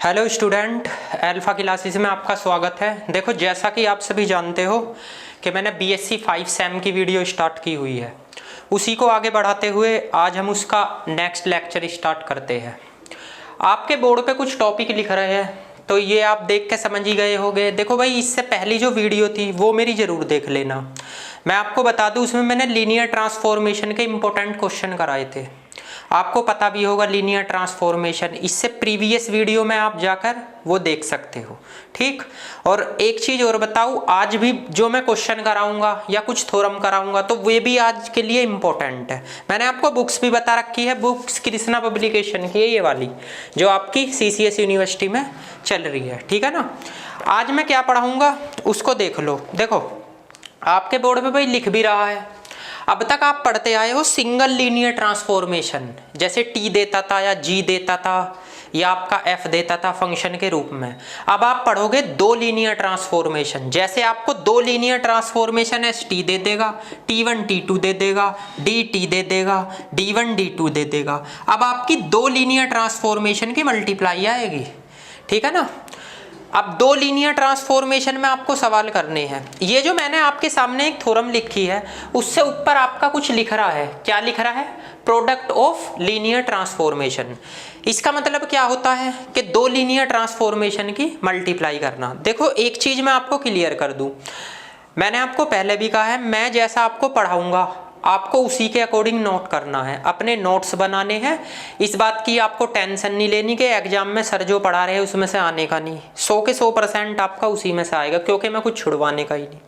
Hello student, alpha classes में आपका स्वागत है। देखो, जैसा कि आप सभी जानते हो कि मैंने बीएससी 5 सेम की वीडियो स्टार्ट की हुई है। उसी को आगे बढ़ाते हुए आज हम उसका नेक्स्ट लेक्चर स्टार्ट करते हैं। आपके बोर्ड पे कुछ टॉपिक लिख रहे हैं तो ये आप देख के समझ ही गए होंगे। देखो भाई, इससे पहली जो वीडियो थी वो मेरी ज़रूर देख लेना। मैं आपको बता दूं, उसमें मैंने लीनियर ट्रांसफॉर्मेशन के इंपॉर्टेंट क्वेश्चन कराए थे। आपको पता भी होगा लीनियर ट्रांसफॉर्मेशन, इससे प्रीवियस वीडियो में आप जाकर वो देख सकते हो। ठीक, और एक चीज़ और बताऊँ, आज भी जो मैं क्वेश्चन कराऊंगा या कुछ थ्योरम कराऊंगा तो वे भी आज के लिए इम्पोर्टेंट है। मैंने आपको बुक्स भी बता रखी है, बुक्स कृष्णा पब्लिकेशन की है ये वाली, जो आपकी सीसीएस यूनिवर्सिटी में चल रही है। ठीक है ना। आज मैं क्या पढ़ाऊंगा उसको देख लो। देखो, आपके बोर्ड पे भाई लिख भी रहा है, अब तक आप पढ़ते आए हो सिंगल लीनियर ट्रांसफॉर्मेशन, जैसे टी देता था या जी देता था या आपका एफ देता था फंक्शन के रूप में। अब आप पढ़ोगे दो लीनियर ट्रांसफॉर्मेशन, जैसे आपको दो लीनियर ट्रांसफॉर्मेशन एस टी दे देगा, T1 T2 दे देगा, डी टी दे देगा, D1 D2 दे देगा। अब आपकी दो लीनियर ट्रांसफॉर्मेशन की मल्टीप्लाई आएगी। ठीक है ना। अब दो लीनियर ट्रांसफॉर्मेशन में आपको सवाल करने हैं। ये जो मैंने आपके सामने एक थ्योरम लिखी है, उससे ऊपर आपका कुछ लिख रहा है। क्या लिख रहा है? Product of linear transformation. इसका मतलब क्या होता है कि दो लीनियर ट्रांसफॉर्मेशन की मल्टीप्लाई करना। देखो, एक चीज मैं आपको क्लियर कर दूं, मैंने आपको पहले भी कहा है, मैं जैसा आपको पढ़ाऊंगा आपको उसी के अकॉर्डिंग नोट करना है, अपने नोट्स बनाने हैं। इस बात की आपको टेंशन नहीं लेनी कि एग्जाम में सर जो पढ़ा रहे हैं उसमें से आने का नहीं। 100 के 100% आपका उसी में से आएगा, क्योंकि मैं कुछ छुड़वाने का ही नहीं।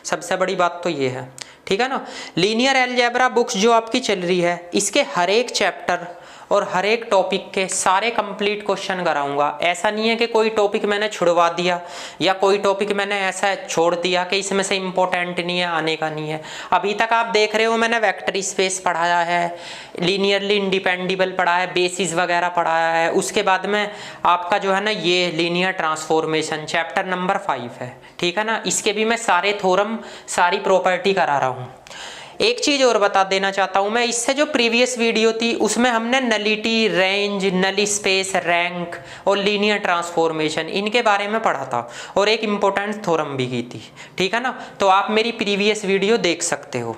सबसे बड़ी बात तो ये है। ठीक है ना। लीनियर अलजेब्रा बुक्स जो आपकी चल रही है, इसके हर एक चैप्टर और हर एक टॉपिक के सारे कंप्लीट क्वेश्चन कराऊंगा। ऐसा नहीं है कि कोई टॉपिक मैंने छुड़वा दिया या कोई टॉपिक मैंने ऐसा छोड़ दिया कि इसमें से इम्पोर्टेंट नहीं है, आने का नहीं है। अभी तक आप देख रहे हो मैंने वेक्टर स्पेस पढ़ाया है, लीनियरली इंडिपेंडेबल पढ़ा है, बेसिस वगैरह पढ़ाया है। उसके बाद में आपका जो है ना ये लीनियर ट्रांसफॉर्मेशन चैप्टर नंबर 5 है। ठीक है ना। इसके भी मैं सारे थ्योरम, सारी प्रॉपर्टी करा रहा हूँ। एक चीज और बता देना चाहता हूं मैं, इससे जो प्रीवियस वीडियो थी उसमें हमने nullity, range, null space, rank और लीनियर ट्रांसफॉर्मेशन इनके बारे में पढ़ा था और एक इंपॉर्टेंट थ्योरम भी की थी। ठीक है ना। तो आप मेरी प्रीवियस वीडियो देख सकते हो।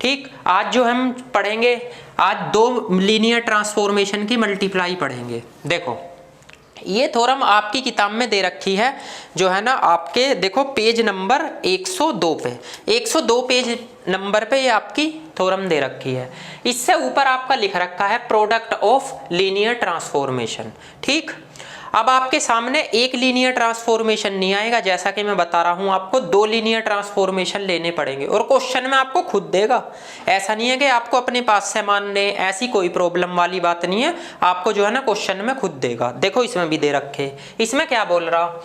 ठीक, आज जो हम पढ़ेंगे, आज दो लीनियर ट्रांसफॉर्मेशन की मल्टीप्लाई पढ़ेंगे। देखो, ये थ्योरम आपकी किताब में दे रखी है, जो है ना आपके देखो पेज नंबर 102 पे, 102 पेज नंबर पे ये आपकी थ्योरम दे रखी है। इससे ऊपर आपका लिख रखा है प्रोडक्ट ऑफ लीनियर ट्रांसफॉर्मेशन। ठीक, अब आपके सामने एक लीनियर ट्रांसफॉर्मेशन नहीं आएगा, जैसा कि मैं बता रहा हूं आपको दो लीनियर ट्रांसफॉर्मेशन लेने पड़ेंगे और क्वेश्चन में आपको खुद देगा। ऐसा नहीं है कि आपको अपने पास से मान ले, ऐसी कोई प्रॉब्लम वाली बात नहीं है। आपको जो है ना क्वेश्चन में खुद देगा। देखो, इसमें भी दे रखे, इसमें क्या बोल रहा,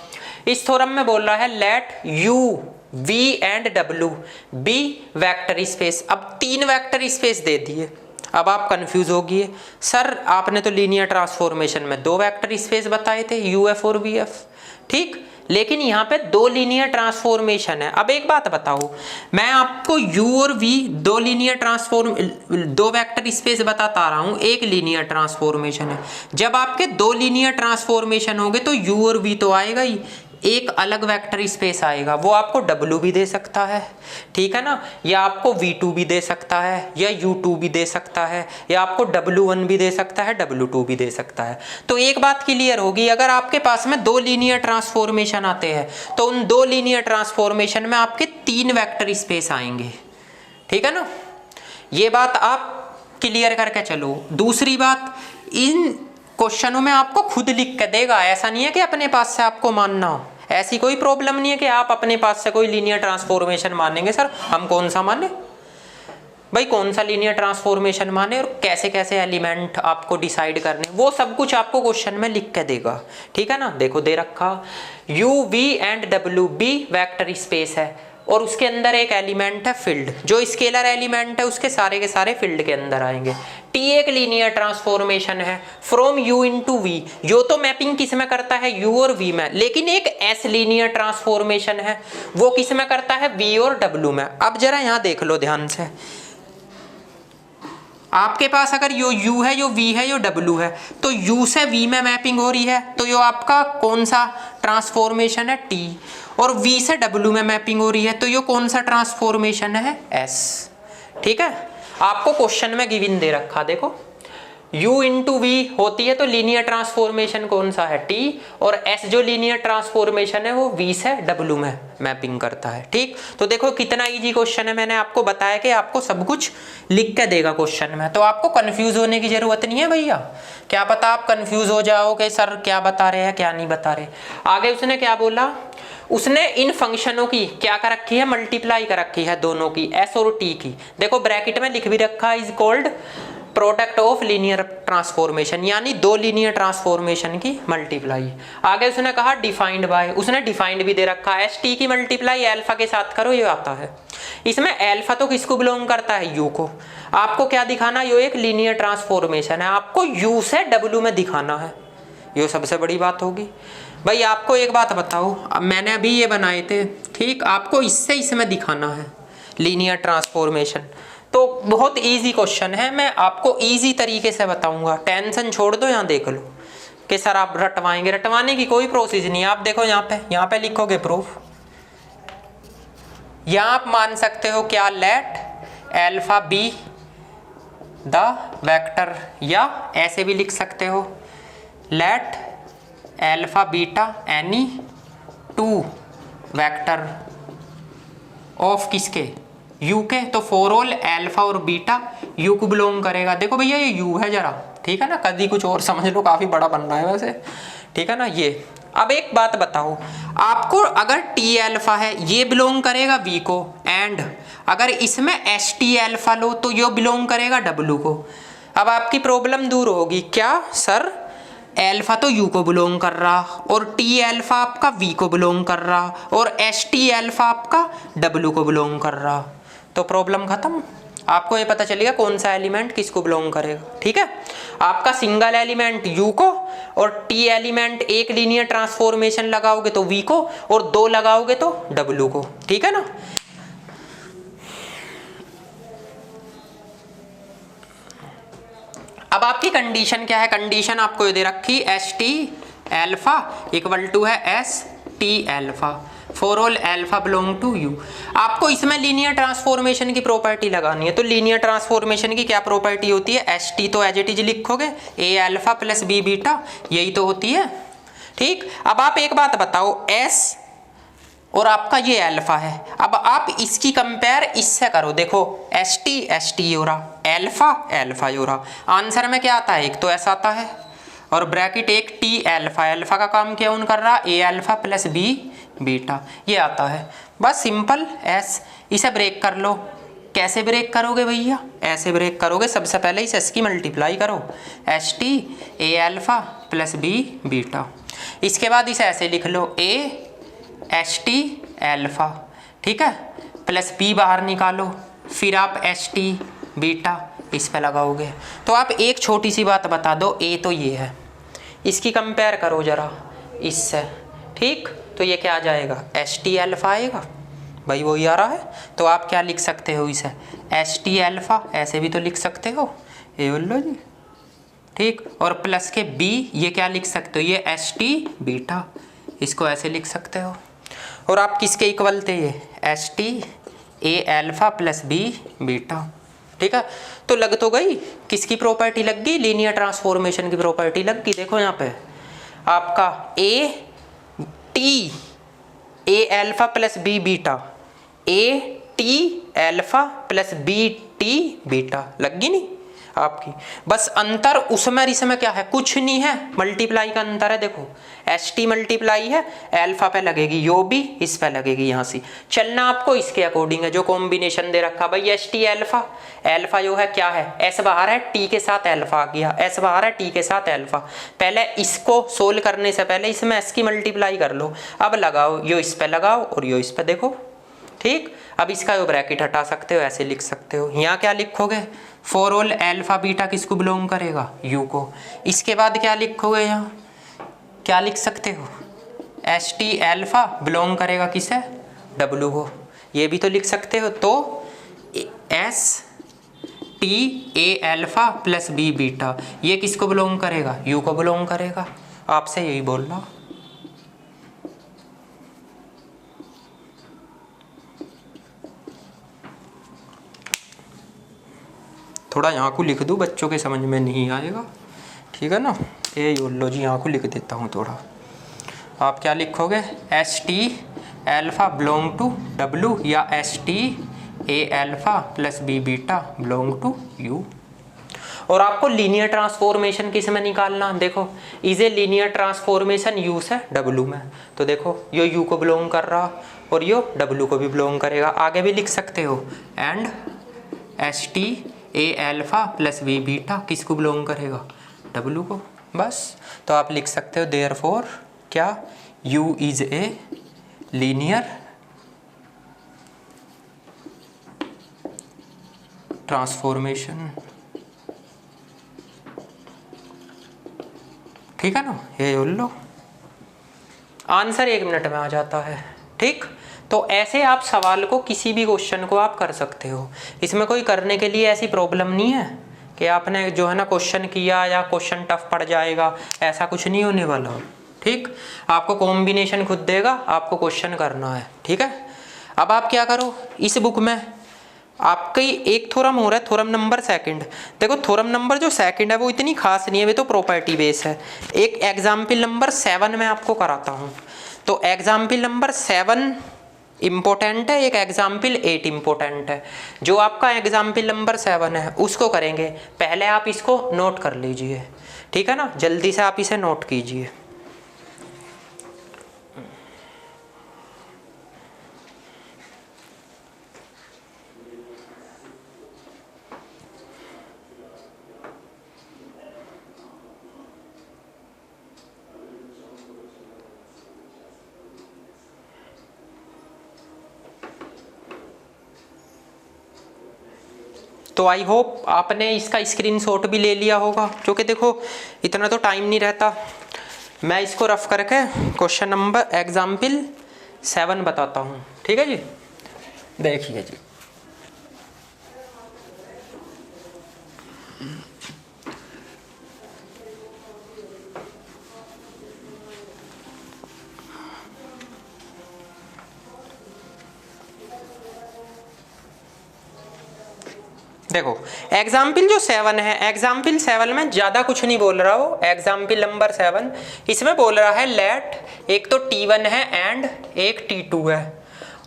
इस थ्योरम में बोल रहा है let U V and W be vector space. अब तीन वेक्टर स्पेस दे दिए। अब आप कंफ्यूज हो गए, सर आपने तो लीनियर ट्रांसफॉर्मेशन में दो वेक्टर स्पेस बताए थे, यूएफ और वीएफ। ठीक, लेकिन यहाँ पे दो लीनियर ट्रांसफॉर्मेशन है। अब एक बात बताओ, मैं आपको यू और वी दो लीनियर दो वेक्टर स्पेस बताता रहा हूँ, एक लीनियर ट्रांसफॉर्मेशन है। जब आपके दो लीनियर ट्रांसफॉर्मेशन होंगे तो यू और वी तो आएगा ही, एक अलग वेक्टर स्पेस आएगा, वो आपको W भी दे सकता है। ठीक है ना, या आपको V2 भी दे सकता है, या U2 भी दे सकता है, या आपको W1 भी दे सकता है, W2 भी दे सकता है। तो एक बात क्लियर होगी, अगर आपके पास में दो लीनियर ट्रांसफॉर्मेशन आते हैं तो उन दो लीनियर ट्रांसफॉर्मेशन में आपके तीन वेक्टर स्पेस आएंगे। ठीक है ना, ये बात आप क्लियर करके चलो। दूसरी बात, इन क्वेश्चनों में आपको खुद लिख के देगा, ऐसा नहीं है कि अपने पास से आपको मानना हो। ऐसी कोई प्रॉब्लम नहीं है कि आप अपने पास से कोई लीनियर ट्रांसफॉर्मेशन मानेंगे। सर हम कौन सा माने भाई, कौन सा लीनियर ट्रांसफॉर्मेशन माने और कैसे कैसे एलिमेंट आपको डिसाइड करने, वो सब कुछ आपको क्वेश्चन में लिख के देगा। ठीक है ना। देखो, दे रखा U V and W be vector space है और उसके अंदर एक एलिमेंट है फील्ड, जो स्केलर एलिमेंट है उसके सारे के सारे फील्ड के अंदर आएंगे। टी एक लीनियर ट्रांसफॉर्मेशन है फ्रॉम यू इनटू वी, यो तो मैपिंग किस में करता है, यू और वी में, लेकिन एक एस लीनियर ट्रांसफॉर्मेशन है वो किस में करता है, वी और डब्ल्यू में। अब जरा यहां देख लो ध्यान से, आपके पास अगर यो u है, यो v है, यो w है, तो u से v में मैपिंग हो रही है, तो यो आपका कौन सा ट्रांसफॉर्मेशन है, t, और v से w में मैपिंग हो रही है, तो यो कौन सा ट्रांसफॉर्मेशन है, s। ठीक है, आपको क्वेश्चन में गिवन दे रखा, देखो u इंटू v होती है तो लीनियर ट्रांसफॉर्मेशन कौन सा है, t, और s जो लीनियर ट्रांसफॉर्मेशन है वो v से w में मैपिंग करता है। ठीक, तो देखो कितना इजी क्वेश्चन है, मैंने आपको बताया कि आपको सब कुछ लिख के देगा क्वेश्चन में, तो आपको कंफ्यूज होने की जरूरत नहीं है भैया। क्या पता आप कंफ्यूज हो जाओ कि सर क्या बता रहे हैं क्या नहीं बता रहे। आगे उसने क्या बोला, उसने इन फंक्शनों की क्या कर रखी है, मल्टीप्लाई कर रखी है दोनों की, s और t की। देखो ब्रैकेट में लिख भी रखा है, is called product of linear transformation, यानी दो लीनियर ट्रांसफॉर्मेशन की मल्टीप्लाई। आगे उसने कहा डिफाइंड बाय, उसने डिफाइंड भी दे रखा है, एस टी की मल्टीप्लाई अल्फा के साथ करो, ये आता है। इसमें अल्फा तो किसको बिलोंग करता है, यू को। आपको क्या दिखाना, यो एक लीनियर ट्रांसफॉर्मेशन है, आपको यू से डब्ल्यू में दिखाना है, ये सबसे बड़ी बात होगी। भाई आपको एक बात बताओ, अब मैंने अभी ये बनाए थे, ठीक, आपको इससे इसमें दिखाना है लीनियर ट्रांसफॉर्मेशन, तो बहुत इजी क्वेश्चन है, मैं आपको इजी तरीके से बताऊंगा, टेंशन छोड़ दो। यहाँ देख लो कि सर आप रटवाएंगे, रटवाने की कोई प्रोसेस नहीं है। आप देखो यहाँ पे लिखोगे प्रूफ, यहाँ आप मान सकते हो क्या, late alpha B the vector, या ऐसे भी लिख सकते हो late alpha beta any two vector of किसके, u के, तो फॉर ऑल एल्फा और बीटा u को बिलोंग करेगा। देखो भैया ये u है जरा, ठीक है ना, कभी कुछ और समझ लो, काफी बड़ा बन रहा है वैसे, ठीक है ना ये। अब एक बात बताओ, आपको अगर t एल्फा है ये बिलोंग करेगा v को, एंड अगर इसमें एस टी एल्फा लो तो ये बिलोंग करेगा w को। अब आपकी प्रॉब्लम दूर होगी, क्या सर एल्फा तो u को बिलोंग कर रहा, और t एल्फा आपका v को बिलोंग कर रहा, और एस टी एल्फा आपका w को बिलोंग कर रहा, तो प्रॉब्लम खत्म। आपको ये पता चलेगा कौन सा एलिमेंट किसको बिलोंग करेगा। ठीक है, आपका सिंगल एलिमेंट u को, और t एलिमेंट एक लीनियर ट्रांसफॉर्मेशन लगाओगे तो v को, और दो लगाओगे तो w को। ठीक है ना, अब आपकी कंडीशन क्या है, कंडीशन आपको ये दे रखी, S T alpha equal to है S T alpha for all alpha belong to U. आपको इसमें लीनियर ट्रांसफॉर्मेशन की प्रॉपर्टी लगानी है, तो लीनियर ट्रांसफॉर्मेशन की क्या प्रॉपर्टी होती है, एस टी तो एज इट इज लिखोगे, ए एल्फा प्लस बी बीटा, यही तो होती है। ठीक, अब आप एक बात बताओ, एस और आपका ये एल्फा है, अब आप इसकी कंपेयर इससे करो, देखो एस टी हो रहा, एल्फा एल्फा हो रहा, आंसर में क्या आता है, एक तो ऐसा आता है, और ब्रैकेट एक टी एल्फा, एल्फा का काम क्या उन कर रहा, ए एल्फा प्लस बी बीटा, ये आता है। बस सिंपल एस, इसे ब्रेक कर लो। कैसे ब्रेक करोगे भैया, ऐसे ब्रेक करोगे, सबसे पहले इस एस की मल्टीप्लाई करो, S T A alpha plus B beta, इसके बाद इसे ऐसे लिख लो, ए एस टी एल्फा, ठीक है, प्लस बी बाहर निकालो, फिर आप एस टी बीटा इस पे लगाओगे। तो आप एक छोटी सी बात बता दो, ए तो ये है, इसकी कंपेयर करो जरा इससे, ठीक, तो ये क्या आ जाएगा, एस टी एल्फा आएगा, भाई वही आ रहा है। तो आप क्या लिख सकते हो इसे, एस टी एल्फा, ऐसे भी तो लिख सकते हो, ये बोल लो जी, ठीक, और प्लस के बी, ये क्या लिख सकते हो, ये एस टी बीटा, इसको ऐसे लिख सकते हो। और आप किसके इक्वल थे, ये S T A alpha plus B beta, ठीक है। तो लग तो गई, किसकी प्रॉपर्टी लग गई, लीनियर ट्रांसफॉर्मेशन की प्रॉपर्टी लग गई। देखो यहाँ पे आपका A T A alpha plus B beta, A T alpha plus B T beta लग गई नहीं आपकी। बस अंतर उसमें और इसमें क्या है, कुछ नहीं है, मल्टीप्लाई का अंतर है। देखो एस टी मल्टीप्लाई है, एल्फा पे लगेगी, यो भी इस पे लगेगी, यहाँ से चलना आपको इसके अकॉर्डिंग है, जो कॉम्बिनेशन दे रखा भाई एस टी एल्फा, एल्फा जो है क्या है, एस बाहर है, टी के साथ एल्फा आ गया, एस बाहर है, टी के साथ एल्फा। पहले इसको सोल्व करने से पहले इसमें एस की मल्टीप्लाई कर लो, अब लगाओ, यो इस पे लगाओ और यो इस पे, देखो ठीक। अब इसका जो ब्रैकेट हटा सकते हो, ऐसे लिख सकते हो। यहाँ क्या लिखोगे, फॉर ऑल एल्फा बीटा किसको बिलोंग करेगा, यू को। इसके बाद क्या लिखोगे, यहाँ क्या लिख सकते हो, एस टी एल्फा बिलोंग करेगा किसे, डब्लू को, ये भी तो लिख सकते हो। तो S T A alpha plus B beta, ये किसको बिलोंग करेगा? यू को बिलोंग करेगा। आपसे यही बोल रहा। थोड़ा यहाँ को लिख दूँ, बच्चों के समझ में नहीं आएगा, ठीक है ना। ये लो जी, यहाँ को लिख देता हूँ थोड़ा। आप क्या लिखोगे? S T alpha belong to W या S T A alpha plus B beta belong to U. और आपको लीनियर ट्रांसफॉर्मेशन किस में निकालना? देखो, is a linear transformation U से डब्लू में, तो देखो यो यू को बिलोंग कर रहा और यो डब्लू को भी बिलोंग करेगा। आगे भी लिख सकते हो, and S T A alpha plus B beta किसको बिलोंग करेगा? डब्लू को। बस, तो आप लिख सकते हो देयरफॉर क्या? U is a linear transformation, ठीक है ना। ये बोल लो, आंसर 1 मिनट में आ जाता है, ठीक। तो ऐसे आप सवाल को, किसी भी क्वेश्चन को आप कर सकते हो। इसमें कोई करने के लिए ऐसी प्रॉब्लम नहीं है कि आपने जो है ना क्वेश्चन किया या क्वेश्चन टफ पड़ जाएगा, ऐसा कुछ नहीं होने वाला, ठीक। आपको कॉम्बिनेशन खुद देगा, आपको क्वेश्चन करना है, ठीक है। अब आप क्या करो, इस बुक में आपकी एक थ्योरम हो रहा है, थ्योरम नंबर सेकंड। देखो थ्योरम नंबर जो सेकंड है वो इतनी खास नहीं है, वे तो प्रॉपर्टी बेस है। एक एग्जाम्पल नंबर 7 में आपको कराता हूँ। तो एग्जाम्पल नंबर 7 इम्पोर्टेंट है, एक एग्जाम्पल 8 इम्पोर्टेंट है। जो आपका एग्जाम्पल नंबर 7 है उसको करेंगे। पहले आप इसको नोट कर लीजिए, ठीक है ना, जल्दी से आप इसे नोट कीजिए। तो आई होप आपने इसका स्क्रीनशॉट भी ले लिया होगा, क्योंकि देखो इतना तो टाइम नहीं रहता। मैं इसको रफ करके क्वेश्चन नंबर एग्जाम्पल 7 बताता हूँ, ठीक है जी। देखिए जी, देखो एग्जाम्पल जो 7 है, एग्जाम्पल 7 में ज़्यादा कुछ नहीं बोल रहा हो। एग्जाम्पल नंबर 7 इसमें बोल रहा है लेट, एक तो T1 है एंड एक T2 है,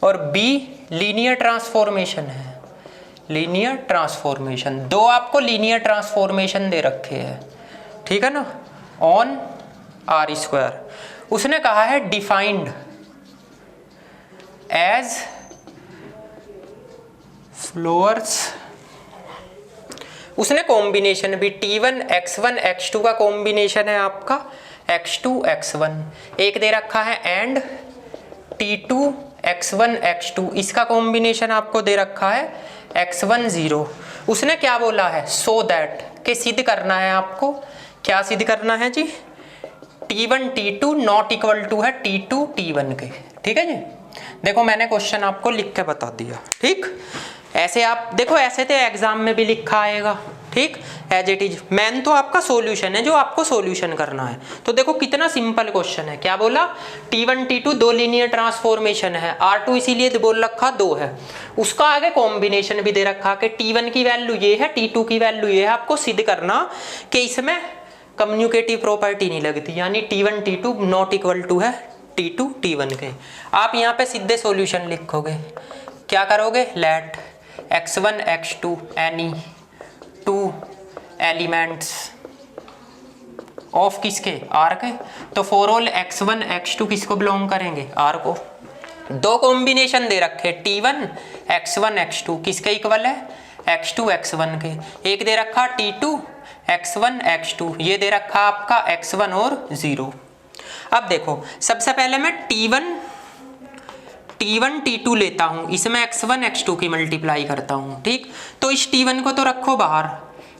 और B लीनियर ट्रांसफॉर्मेशन है। लीनियर ट्रांसफॉर्मेशन, दो आपको लीनियर ट्रांसफॉर्मेशन दे रखे हैं, ठीक है ना, ऑन आर स्क्वायर। उसने कहा है डिफाइंड एज फ्लोअर्स। उसने कॉम्बिनेशन भी T1 x1 x2 का कॉम्बिनेशन है आपका x2 x1, एक दे रखा है एंड T2 x1 x2, इसका कॉम्बिनेशन आपको दे रखा है x1 0। उसने क्या बोला है? सो दैट, के सिद्ध करना है आपको। क्या सिद्ध करना है जी? T1 T2 not equal to है T2 T1 के, ठीक है जी। देखो मैंने क्वेश्चन आपको लिख के बता दिया, ठीक। ऐसे आप देखो, ऐसे तो एग्जाम में भी लिखा आएगा, ठीक, एज इट इज। मेन तो आपका सॉल्यूशन है जो आपको सॉल्यूशन करना है। तो देखो कितना सिंपल क्वेश्चन है। क्या बोला? T1 T2 दो लीनियर ट्रांसफॉर्मेशन है, R2 इसीलिए बोल रखा 2 है। उसका आगे कॉम्बिनेशन भी दे रखा कि T1 की वैल्यू ये है, T2 की वैल्यू ये है। आपको सिद्ध करना कि इसमें कम्युनिकेटिव प्रॉपर्टी नहीं लगती, यानी T1 T2 not equal to है T2 T1 के। आप यहाँ पे सीधे सॉल्यूशन लिखोगे। क्या करोगे? Let x1 x2 any 2 elements of किसके? R के। तो फॉर ऑल x1 x2 किसको बिलोंग करेंगे? R को। दो कॉम्बिनेशन दे रखे T1 x1 x2 किसके इक्वल है? x2 x1 के। एक दे रखा T2 x1 x2, ये दे रखा आपका x1 और 0। अब देखो सबसे पहले मैं T1 T2 लेता हूं, इसमें x1 x2 की मल्टीप्लाई करता हूं, ठीक। तो इस T1 को तो रखो बाहर,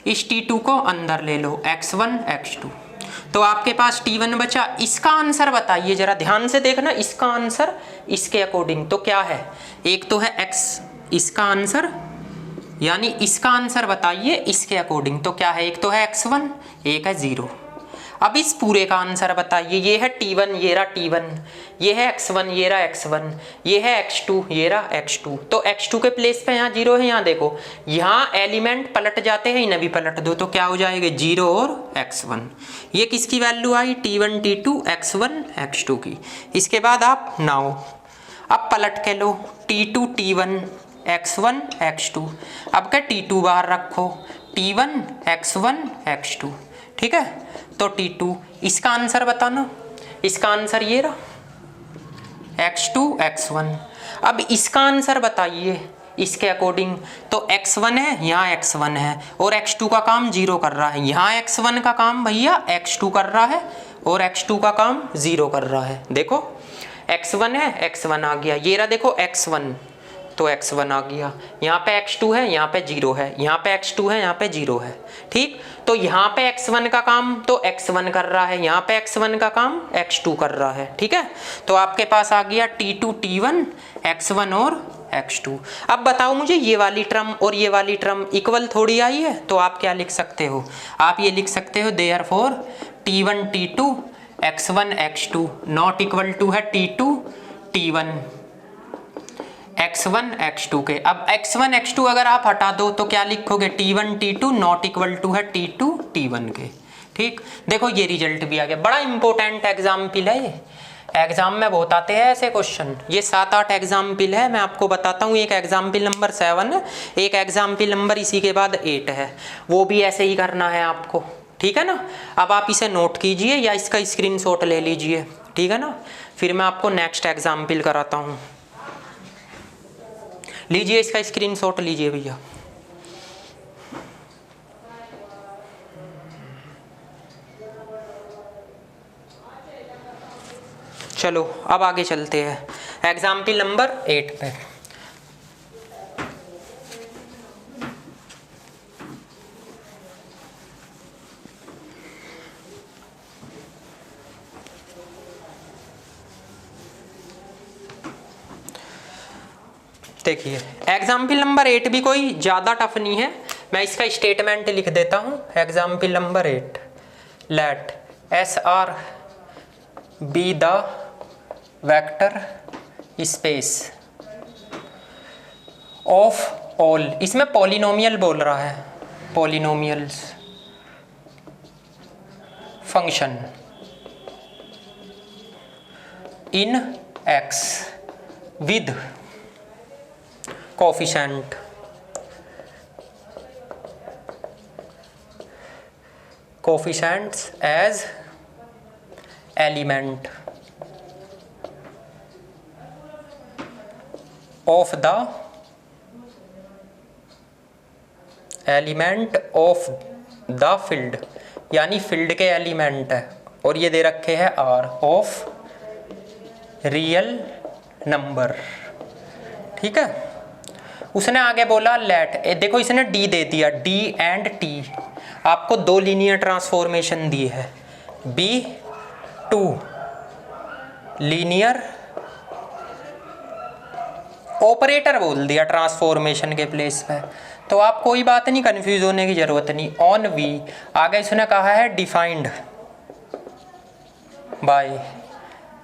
इस T2 को अंदर ले लो, x1 x2। तो आपके पास T1 बचा। इसका आंसर बताइए जरा, ध्यान से देखना इसका आंसर इसके अकॉर्डिंग तो क्या है? एक तो है x, इसका आंसर यानी इसका आंसर बताइए इसके अकॉर्डिंग। तो क्या है, एक तो है x1, एक है 0। अब इस पूरे का आंसर बताइए। ये है t1, ये रहा t1, ये है x1, ये रहा x1, ये है x2, ये रहा x2। तो x2 के प्लेस पे यहाँ 0 है। यहाँ देखो, यहाँ एलिमेंट पलट जाते हैं, इन्हें भी पलट दो तो क्या हो जाएगा 0 और x1। ये किसकी वैल्यू आई, t1 t2 x1 x2 की। इसके बाद आप नाउ अब पलट के लो, t2 t1 x1 x2। अब क्या t2 बाहर रखो, t1 x1 x2, ठीक है। तो t2, इसका आंसर बताना। इसका आंसर ये रहा x2 x1। अब इसका आंसर बताइए इसके अकॉर्डिंग। तो x1 है, यहाँ x1 है और x2 का काम 0 कर रहा है। यहाँ x1 का काम भैया x2 कर रहा है और x2 का काम 0 कर रहा है। देखो x1 है, x1 आ गया। ये रहा देखो x1, तो x1 आ गया। यहाँ पे x2 है, यहाँ पे 0 है, यहाँ पे x2 है, यहाँ पे 0 है, ठीक। तो यहाँ पे x1 का काम तो x1 कर रहा है, यहाँ पे x1 का काम x2 कर रहा है, ठीक है। तो आपके पास आ गया t2 t1 x1 और x2। अब बताओ मुझे, ये वाली टर्म और ये वाली टर्म इक्वल थोड़ी आई है। तो आप क्या लिख सकते हो, आप ये लिख सकते हो therefore t1 t2 x1 x2 not equal to है t2 t1 x1 x2 के। अब x1 x2 अगर आप हटा दो तो क्या लिखोगे, t1 t2 not equal to है t2 t1 के, ठीक। देखो ये रिजल्ट भी आ गया। बड़ा इंपॉर्टेंट एग्जाम्पल है ये, एग्जाम में बहुत आते हैं ऐसे क्वेश्चन। ये 7-8 एग्जाम्पल है, मैं आपको बताता हूँ। एक एग्जाम्पल नंबर 7 है, एक एग्जाम्पल नंबर इसी के बाद 8 है, वो भी ऐसे ही करना है आपको, ठीक है ना। अब आप इसे नोट कीजिए या इसका स्क्रीनशॉट ले लीजिए, ठीक है ना। फिर मैं आपको नेक्स्ट एग्जाम्पल कराता हूँ। लीजिए इसका स्क्रीनशॉट लीजिए भैया। चलो अब आगे चलते हैं एग्जाम्पल नंबर 8 पे। देखिए एग्जाम्पल नंबर 8 भी कोई ज़्यादा टफ नहीं है, मैं इसका स्टेटमेंट लिख देता हूँ। Example number 8, let SR be the vector space of all, इसमें पॉलिनोमियल बोल रहा है, polynomials function in X with coefficient as element of the field, यानी फील्ड के एलिमेंट है और ये दे रखे हैं R ऑफ रियल नंबर, ठीक है। उसने आगे बोला लेट, देखो इसने D दे दिया, D एंड T आपको 2 लीनियर ट्रांसफॉर्मेशन दिए है, B2 लीनियर ऑपरेटर बोल दिया ट्रांसफॉर्मेशन के प्लेस पे। तो आप कोई बात नहीं, कंफ्यूज होने की जरूरत नहीं। ऑन V आगे इसने कहा है डिफाइंड बाय,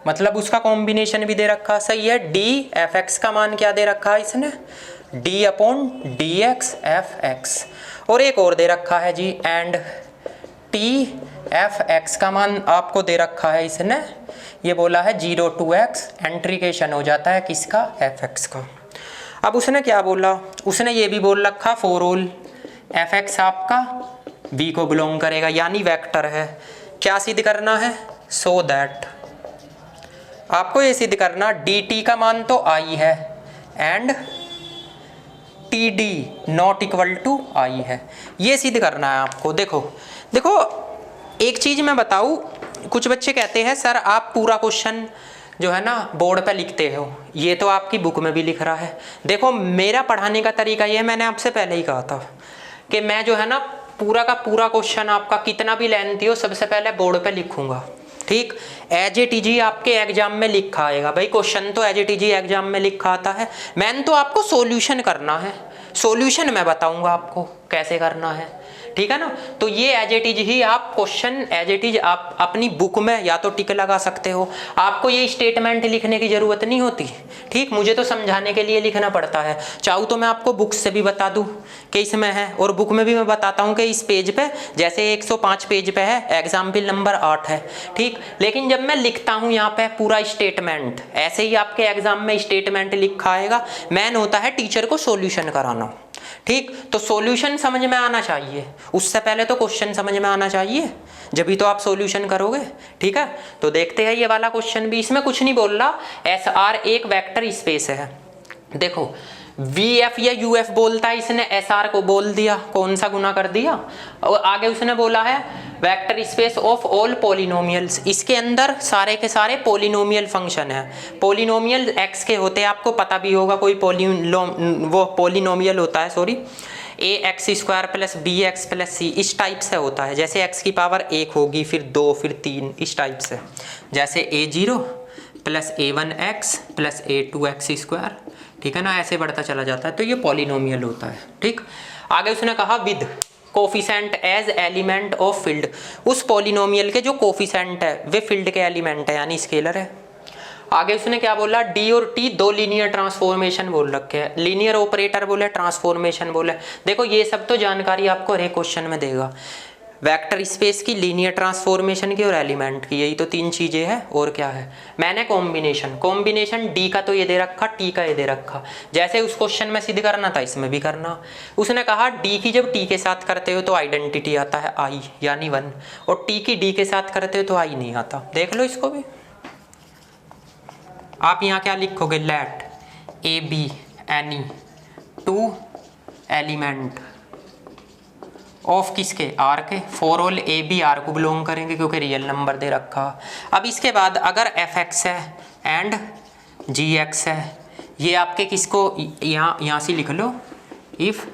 मतलब उसका कॉम्बिनेशन भी दे रखा, सही है। D fx का मान क्या दे रखा है इसने, D अपॉन dx fx, और एक और दे रखा है जी एंड T fx का मान आपको दे रखा है इसने, ये बोला है 0 to x, एंट्रीकेशन हो जाता है किसका, fx का। अब उसने क्या बोला, उसने ये भी बोल रखा फॉर ऑल fx आपका V को बिलोंग करेगा, यानी वेक्टर है। क्या सिद्ध करना है, सो दैट आपको ये सिद्ध करना dt का मान तो I है and TD not equal to I है, ये सिद्ध करना है आपको। देखो एक चीज मैं बताऊं, कुछ बच्चे कहते हैं सर आप पूरा क्वेश्चन जो है ना बोर्ड पे लिखते हो, ये तो आपकी बुक में भी लिख रहा है। देखो मेरा पढ़ाने का तरीका ये है, मैंने आपसे पहले ही कहा था कि मैं जो है ना पूरा का पूरा क्वेश्चन आपका कितना भी लेंथी हो सबसे पहले बोर्ड पे लिखूंगा, ठीक। एज ए टीजी आपके एग्जाम में लिखा आएगा भाई, क्वेश्चन तो एज ए टीजी एग्जाम में लिखा आता है, मैंने तो आपको सॉल्यूशन करना है, सॉल्यूशन मैं बताऊंगा आपको कैसे करना है, ठीक है ना। तो ये एज इट इज ही आप क्वेश्चन एज इट इज आप अपनी बुक में या तो टिक लगा सकते हो, आपको ये स्टेटमेंट लिखने की जरूरत नहीं होती, ठीक। मुझे तो समझाने के लिए लिखना पड़ता है, चाहूँ तो मैं आपको बुक से भी बता दूँ कि इसमें है, और बुक में भी मैं बताता हूँ कि इस पेज पे जैसे 105 पेज पे है, एग्जाम्पल नंबर 8 है, ठीक। लेकिन जब मैं लिखता हूँ यहाँ पे पूरा स्टेटमेंट, ऐसे ही आपके एग्जाम में स्टेटमेंट लिखा आएगा, मेन होता है टीचर को सॉल्यूशन कराना, ठीक। तो सॉल्यूशन समझ में आना चाहिए, उससे पहले तो क्वेश्चन समझ में आना चाहिए, जब भी तो आप सॉल्यूशन करोगे, ठीक है। तो देखते हैं ये वाला क्वेश्चन भी, इसमें कुछ नहीं बोल रहा, SR एक वेक्टर स्पेस है। देखो VF या UF बोलता है, इसने SR को बोल दिया, कौन सा गुना कर दिया, और आगे उसने बोला है vector space of all polynomials, इसके अंदर सारे के सारे पॉलिनोमियल फंक्शन है। पॉलिनोमियल x के होते हैं, आपको पता भी होगा, कोई वो पॉलिनोमियल होता है, sorry, ax² plus bx plus c, इस टाइप से होता है। जैसे x की पावर 1 होगी, फिर 2, फिर 3, इस टाइप से। जैसे a0 plus a1x plus a2x², ठीक है ना, ऐसे बढ़ता चला जाता है, तो ये पॉलिनोमियल होता है, ठीक। आगे उसने कहा with coefficient as element of field, उस पॉलिनोमियल के जो कोफिशेंट है वे फील्ड के एलिमेंट है, यानी स्केलर है। आगे उसने क्या बोला, डी और टी दो लीनियर ट्रांसफॉर्मेशन बोल रखे हैं, लीनियर ऑपरेटर बोले, ट्रांसफॉर्मेशन बोले। देखो ये सब तो जानकारी आपको हर एक क्वेश्चन में देगा, वेक्टर स्पेस की, लीनियर ट्रांसफॉर्मेशन की और एलिमेंट की, यही तो तीन चीजें हैं, और क्या है। मैंने कॉम्बिनेशन डी का तो ये दे रखा, टी का ये दे रखा, जैसे उस क्वेश्चन में सिद्ध करना था इसमें भी करना। उसने कहा डी की जब टी के साथ करते हो तो आइडेंटिटी आता है आई यानी 1, और टी की डी के साथ करते हो तो आई नहीं आता। देख लो इसको भी, आप यहाँ क्या लिखोगे, let A B any 2 element of किसके, आर के, for all A B R को बिलोंग करेंगे क्योंकि रियल नंबर दे रखा। अब इसके बाद अगर एफ एक्स है एंड जी एक्स है, ये आपके किसको, यहाँ से लिख लो, इफ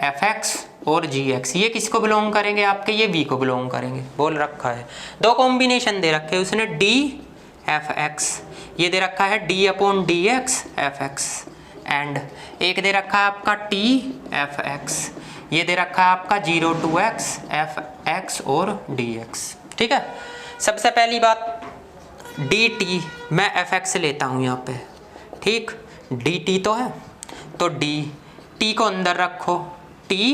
एफ एक्स और जी एक्स, ये किसको बिलोंग करेंगे आपके, ये वी को बिलोंग करेंगे, बोल रखा है। दो कॉम्बिनेशन दे रखे हैं उसने, डी एफ एक्स, ये दे रखा है D upon D X F x, and एक दे रखा है आपका टी एफ एक्स, ये दे रखा है आपका 0 to x एफ एक्स और डी एक्स, ठीक है। सबसे पहली बात डी टी, मैं एफ एक्स लेता हूँ यहाँ पे, ठीक, डी टी तो है, तो डी टी को अंदर रखो, टी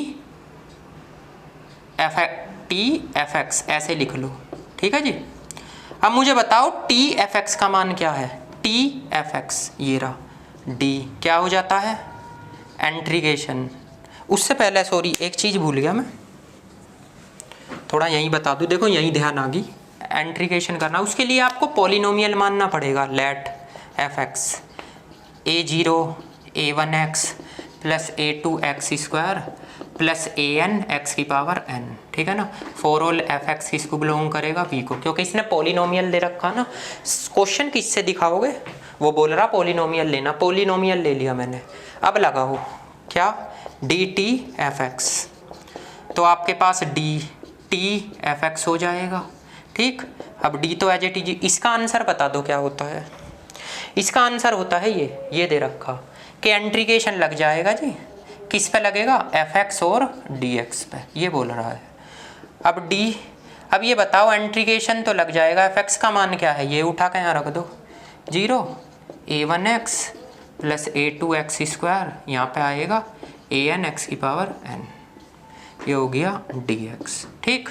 एफ एक्स ऐसे लिख लो, ठीक है जी। अब मुझे बताओ टी एफ एक्स का मान क्या है, टी एफ एक्स ये रहा, डी क्या हो जाता है, इंटीग्रेशन। उससे पहले सॉरी एक चीज़ भूल गया मैं, थोड़ा यहीं बता दूँ, देखो यहीं ध्यान आ गई, इंटीग्रेशन करना, उसके लिए आपको पॉलिनोमियल मानना पड़ेगा, let F X a0 a1x plus a2x² plus an x की पावर n, ठीक है ना। फॉर ऑल एफ एक्स किसको बिलोंग करेगा, वी को, क्योंकि इसने पॉलिनोमियल दे रखा ना। क्वेश्चन किससे दिखाओगे, वो बोल रहा पॉलिनोमियल लेना, पॉलिनोमियल ले लिया मैंने। अब लगाओ क्या, डी टी एफ एक्स, तो आपके पास डी टी एफ एक्स हो जाएगा, ठीक। अब डी तो एज इट इज, इसका आंसर बता दो क्या होता है, इसका आंसर होता है ये दे रखा कि इंटीग्रेशन लग जाएगा जी, किस पे लगेगा, एफ एक्स और डी एक्स पे, ये बोल रहा है। अब डी, अब ये बताओ इंटीग्रेशन तो लग जाएगा, एफ एक्स का मान क्या है, ये उठा के यहाँ रख दो, 0 a1x प्लस a2x², यहाँ पे आएगा an x की पावर n, ये हो गया dx, ठीक।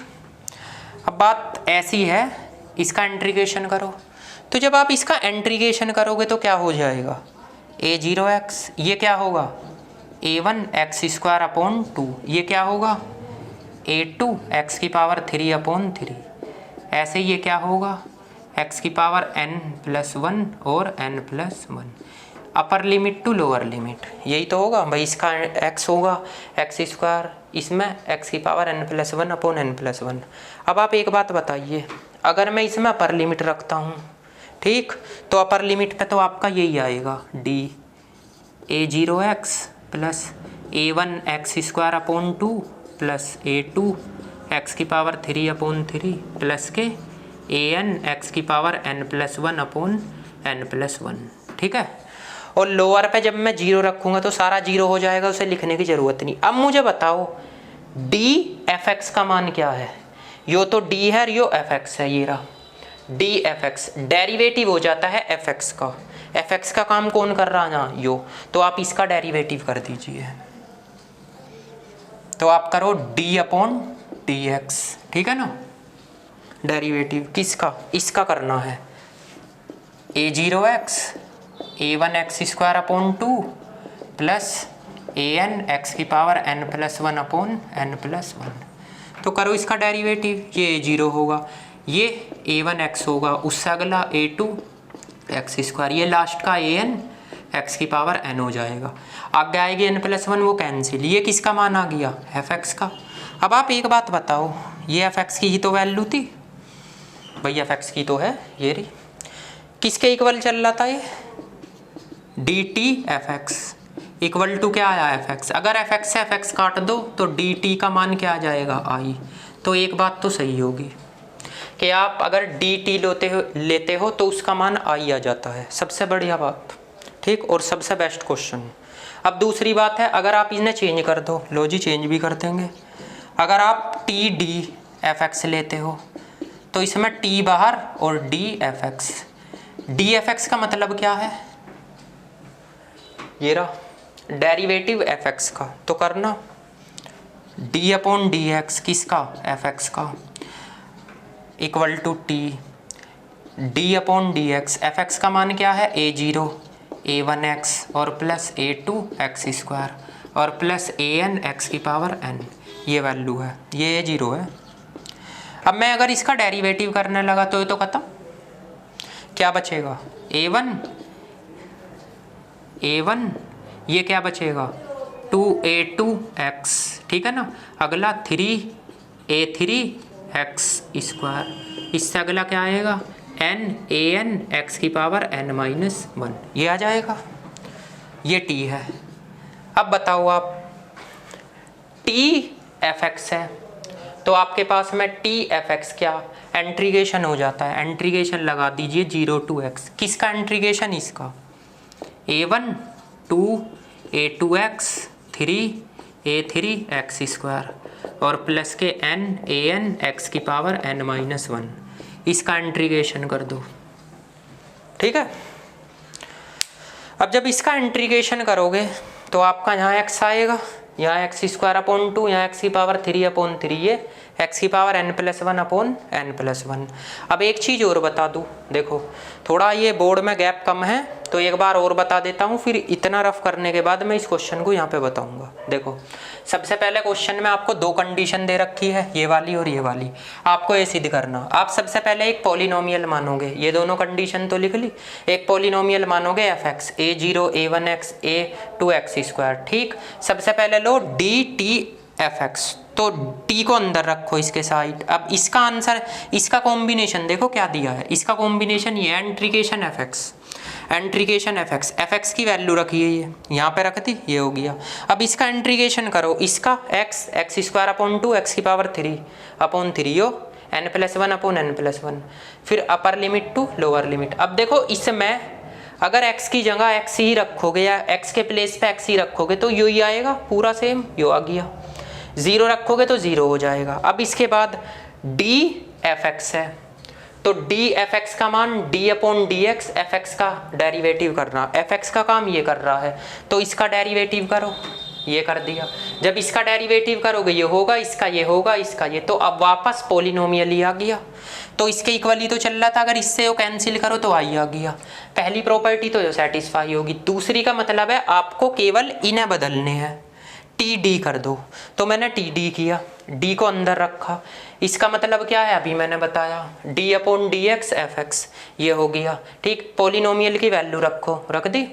अब बात ऐसी है, इसका इंटीग्रेशन करो, तो जब आप इसका इंटीग्रेशन करोगे तो क्या हो जाएगा, a0x, ये क्या होगा a1x² अपॉन 2, ये क्या होगा a2x की पावर 3 अपॉन 3, ऐसे ये क्या होगा x की पावर n+1 और n+1, upper limit to lower limit, यही तो होगा भाई। इसका x होगा x², इसमें x की पावर n+1 अपॉन n+1। अब आप एक बात बताइए, अगर मैं इसमें अपर लिमिट रखता हूँ, ठीक, तो अपर लिमिट पे तो आपका यही आएगा, D a0x plus a1x² upon 2 plus a2x की पावर 3 अपॉन 3 प्लस के an x की पावर n+1 अपॉन n+1, ठीक है। और लोअर पे जब मैं 0 रखूँगा तो सारा 0 हो जाएगा, उसे लिखने की ज़रूरत नहीं। अब मुझे बताओ डी एफ एक्स का मान क्या है। यो तो डी है और यो एफ एक्स है, ये रहा डी एफ एक्स। डेरिवेटिव हो जाता है एफ एक्स का। एफ एक्स का काम कौन कर रहा है ना, यो। तो आप इसका डेरिवेटिव कर दीजिए, तो आप करो डी अपॉन डी एक्स, ठीक है ना। डेरिवेटिव किसका, इसका करना है। A zero X A one X square upon 2 plus A N X की power N plus 1 upon N plus 1। तो करो इसका डेरिवेटिव, ये जीरो होगा, ये ए वन एक्स होगा, उससे अगला ए टू एक्स स्क्वायर, ये लास्ट का ए एन एक्स की पावर एन हो जाएगा। आगे आएगी एन प्लस 1, वो कैंसिल। ये किसका मान आ गया, एफ एक्स का। अब आप एक बात बताओ, ये एफ एक्स की ही तो वैल्यू थी भैया, एफ एक्स की तो है ये रही। किसके इक्वल चल रहा था ये, D T F X equal to क्या आया, एफ एक्स। अगर एफ एक्स से एफ एक्स काट दो तो डी टी का मान क्या आ जाएगा, आई। तो एक बात तो सही होगी कि आप अगर डी टी लेते हो तो उसका मान आई आ जाता है, सबसे बढ़िया बात, ठीक, और सबसे बेस्ट क्वेश्चन। अब दूसरी बात है, अगर आप इन्हें चेंज कर दो, लो जी चेंज भी कर देंगे। अगर आप टी डी एफ एक्स लेते हो तो इसमें टी बाहर और D F x. D F X का मतलब क्या है, ये रहा डेरिवेटिव एफ एक्स का। तो करना डी अपॉन डी एक्स किसका, एफ एक्स का, equal to T D upon D X. F X का मान क्या है, A zero A one X और plus A two X square और प्लस ए एन एक्स की पावर एन, ये वैल्यू है, ये जीरो है। अब मैं अगर इसका डेरिवेटिव करने लगा तो ये तो खत्म, क्या बचेगा, ए वन ये क्या बचेगा, 2a2x, ठीक है ना। अगला 3a3 एक्स स्क्वायर, इससे अगला क्या आएगा, n एक्स की पावर n माइनस 1, ये आ जाएगा। ये t है। अब बताओ आप, t एफ एक्स है तो आपके पास में टी एफ एक्स क्या एंट्रीगेशन हो जाता है, एंट्रीगेशन लगा दीजिए 0 to x। किसका एंट्रीगेशन, इसका a1 2 a2x 3 a3 x square और प्लस के n एक्स की पावर n माइनस 1, इसका एंट्रीगेशन कर दो, ठीक है। अब जब इसका एंट्रीगेशन करोगे तो आपका यहाँ x आएगा, यहाँ एक्स स्क्वायर अपॉन 2, यहाँ एक्स की पावर 3 अपॉन 3, ये एक्स की power n plus 1 upon n plus 1। अब एक चीज़ और बता दूँ, देखो थोड़ा ये बोर्ड में गैप कम है तो एक बार और बता देता हूँ, फिर इतना रफ करने के बाद मैं इस क्वेश्चन को यहाँ पे बताऊँगा। देखो सबसे पहले क्वेश्चन में आपको दो कंडीशन दे रखी है, ये वाली और ये वाली, आपको ये सिद्ध करना। आप सबसे पहले एक पॉलिनोमियल मानोगे, ये दोनों कंडीशन तो लिख ली। एक पॉलिनोमियल मानोगे F X a0 a1 x a2 x square, ठीक। सबसे पहले लो डी टी एफ एक्स, तो t को अंदर रखो इसके साइड। अब इसका आंसर, इसका कॉम्बिनेशन देखो क्या दिया है, इसका कॉम्बिनेशन ये एंट्रीगेशन F X, integration F x की वैल्यू रखी है, ये यहाँ पे रख दी, ये हो गया। अब इसका एंट्रीगेशन करो, इसका एक्स स्क्वायर अपॉन 2 एक्स की पावर 3 अपॉन 3 हो n plus 1 upon n plus 1, फिर upper limit to lower limit. अब देखो इसमें अगर x की जगह x ही रखोगे या x के प्लेस पे x ही रखोगे तो यू ही आएगा, पूरा सेम यो आ गया। 0 रखोगे तो 0 हो जाएगा। अब इसके बाद डी एफ एक्स है तो डी एफ एक्स का मान D upon D X, F X का डेरिवेटिव करना, एफ एक्स का काम ये कर रहा है तो इसका डेरिवेटिव करो, ये कर दिया। जब इसका डेरिवेटिव करोगे ये होगा, इसका ये होगा, इसका ये, तो अब वापस पोलिनोमियल ही आ गया। तो इसके इक्वल ही तो चल रहा था, अगर इससे वो कैंसिल करो तो आई आ गया। पहली प्रॉपर्टी तो सेटिस्फाई होगी। दूसरी का मतलब है आपको केवल इन्हें बदलने हैं, टी डी कर दो। तो मैंने टी डी किया, डी को अंदर रखा, इसका मतलब क्या है अभी मैंने बताया, D upon D X F x, ये हो गया, ठीक। पोलिनोमियल की वैल्यू रखो, रख दी,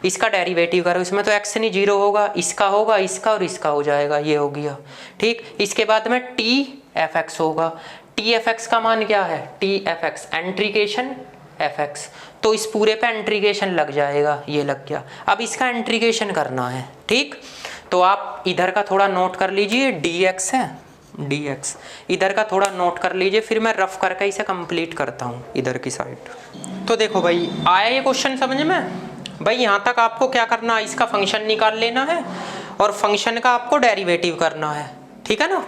इसका डेरिवेटिव करो, इसमें तो एक्स नहीं 0 होगा, इसका होगा, इसका और इसका हो जाएगा, ये हो गया, ठीक। इसके बाद में टी एफ एक्स होगा, टी एफ एक्स का मान क्या है, T F X integration F X, तो इस पूरे पे एंट्रीगेशन लग जाएगा, ये लग गया। अब इसका एंट्रीगेशन करना है, ठीक। तो आप इधर का थोड़ा नोट कर लीजिए, dx है, dx इधर का थोड़ा नोट कर लीजिए, फिर मैं रफ करके इसे कंप्लीट करता हूँ इधर की साइड। तो देखो भाई, आया ये क्वेश्चन समझ में। भाई यहाँ तक आपको क्या करना है, इसका फंक्शन निकाल लेना है और फंक्शन का आपको डेरिवेटिव करना है, ठीक है ना।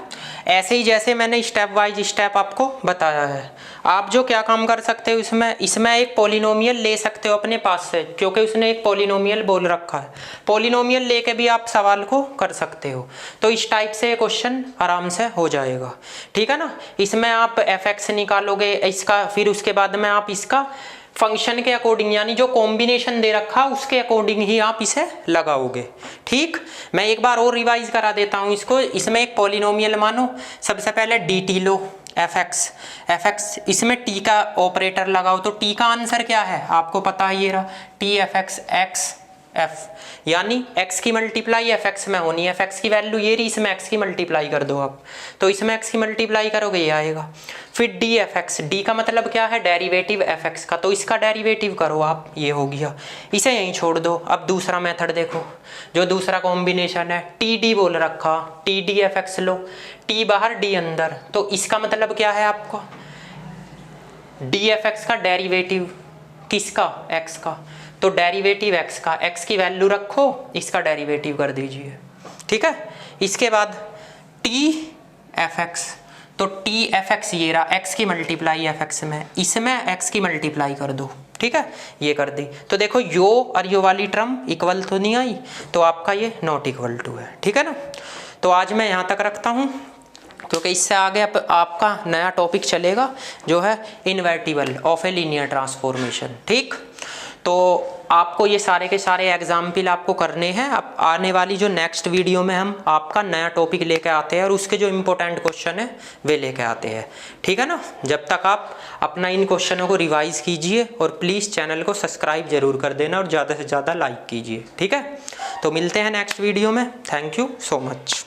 ऐसे ही जैसे मैंने स्टेप वाइज स्टेप आपको बताया है। आप जो क्या काम कर सकते हो इसमें एक पॉलिनोमियल ले सकते हो अपने पास से, क्योंकि उसने एक पॉलिनोमियल बोल रखा है। पॉलिनोमियल लेके भी आप सवाल को कर सकते हो। तो इस टाइप से क्वेश्चन आराम से हो जाएगा, ठीक है ना। इसमें आप fx निकालोगे इसका, फिर उसके बाद में आप इसका फंक्शन के अकॉर्डिंग, यानी जो कॉम्बिनेशन दे रखा उसके अकॉर्डिंग ही आप इसे लगाओगे, ठीक। मैं एक बार और रिवाइज करा देता हूँ इसको। इसमें एक पॉलिनोमियल मानो, सबसे पहले dt लो fx, इसमें t का ऑपरेटर लगाओ, तो t का आंसर क्या है आपको पता है, ये रहा t fx x f, यानी x की मल्टीप्लाई fx में होनी है। fx की वैल्यू ये रही, इसमें x की मल्टीप्लाई कर दो आप, तो इसमें x की मल्टीप्लाई करोगे ये आएगा। फिर d fx, d का मतलब क्या है, डेरिवेटिव fx का, तो इसका डेरिवेटिव करो आप, ये हो गया। इसे यहीं छोड़ दो। अब दूसरा मेथड देखो, जो दूसरा कॉम्बिनेशन है, td बोल रखा, td fx लो, t बाहर d अंदर, तो इसका मतलब क्या है आपको, d fx का डेरिवेटिव किसका, x का, तो डेरिवेटिव x का, x की वैल्यू रखो, इसका डेरिवेटिव कर दीजिए, ठीक है। इसके बाद t fx, तो t fx ये रहा, x की मल्टीप्लाई fx में, इसमें x की मल्टीप्लाई कर दो, ठीक है, ये कर दी। तो देखो यो और यो वाली टर्म इक्वल तो नहीं आई, तो आपका ये नॉट इक्वल टू है, ठीक है ना। तो आज मैं यहाँ तक रखता हूँ, क्योंकि इससे आगे आपका नया टॉपिक चलेगा जो है invertible of A linear transformation, ठीक। तो आपको ये सारे के सारे एग्जाम्पल आपको करने हैं। अब आने वाली जो नेक्स्ट वीडियो में हम आपका नया टॉपिक लेके आते हैं और उसके जो इम्पोर्टेंट क्वेश्चन है वे लेके आते हैं, ठीक है ना। जब तक आप अपना इन क्वेश्चनों को रिवाइज कीजिए और प्लीज़ चैनल को सब्सक्राइब जरूर कर देना और ज़्यादा से ज़्यादा लाइक कीजिए, ठीक है। तो मिलते हैं नेक्स्ट वीडियो में। Thank you so much.